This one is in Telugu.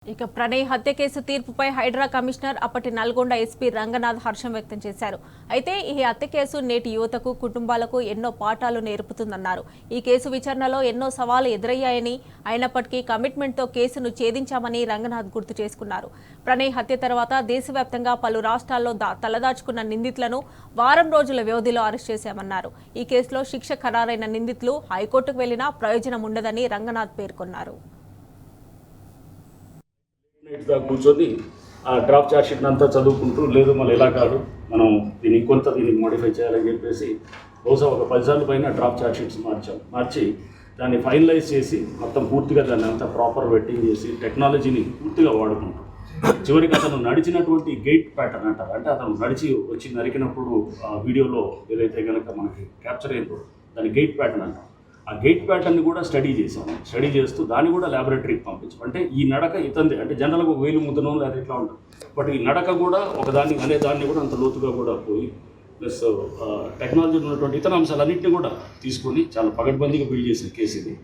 ఇక ప్రణయ్ హత్య కేసు తీర్పుపై హైడ్రా కమిషనర్ అప్పటి నల్గొండ ఎస్పీ రంగనాథ్ హర్షం వ్యక్తం చేశారు. అయితే ఈ హత్య కేసు నేటి యువతకు కుటుంబాలకు ఎన్నో పాఠాలు నేర్పుతుందన్నారు. ఈ కేసు విచారణలో ఎన్నో సవాళ్లు ఎదురయ్యాయని, అయినప్పటికీ కమిట్మెంట్తో కేసును ఛేదించామని రంగనాథ్ గుర్తు చేసుకున్నారు. ప్రణయ్ హత్య తర్వాత దేశవ్యాప్తంగా పలు రాష్ట్రాల్లో తలదాచుకున్న నిందితులను వారం రోజుల వ్యవధిలో అరెస్ట్ చేశామన్నారు. ఈ కేసులో శిక్ష ఖరారైన నిందితులు హైకోర్టుకు వెళ్లినా ప్రయోజనం ఉండదని రంగనాథ్ పేర్కొన్నారు. కూర్చొని ఆ డ్రాఫ్ట్ చార్జ్షీట్ అంతా చదువుకుంటూ లేదు మళ్ళీ ఎలా కాదు మనం దీనికి మోడిఫై చేయాలని చెప్పేసి బహుశా ఒక 10 సార్లు పైన డ్రాఫ్ట్ చార్జ్షీట్స్ మార్చి దాన్ని ఫైనలైజ్ చేసి మొత్తం పూర్తిగా దాన్ని అంతా ప్రాపర్ వెట్టింగ్ చేసి టెక్నాలజీని పూర్తిగా వాడుకుంటాం. చివరికి అతను నడిచినటువంటి గేట్ ప్యాటర్న్ అంటారు, అంటే అతను నడిచి వచ్చి నరికినప్పుడు ఆ వీడియోలో ఏదైతే కనుక మనకి క్యాప్చర్ అయిందో దాని గేట్ ప్యాటర్న్ అంటాం. ఆ గేట్ ప్యాటర్న్ని కూడా స్టడీ చేసాము. స్టడీ చేస్తూ దాన్ని కూడా ల్యాబొరేటరీకి పంపించాం. అంటే ఈ నడక ఇతంది, అంటే జనరల్గా ఒక వేలు ముద్దనో లేదా ఇట్లా ఉంటుంది, బట్ ఈ నడక కూడా ఒకదాన్ని అనేదాన్ని కూడా అంత లోతుగా కూడా పోయి ప్లస్ టెక్నాలజీలో ఉన్నటువంటి ఇతర అంశాలన్నింటినీ కూడా తీసుకొని చాలా పగడ్బందీగా బిల్డ్ చేసిన కేసు ఇది.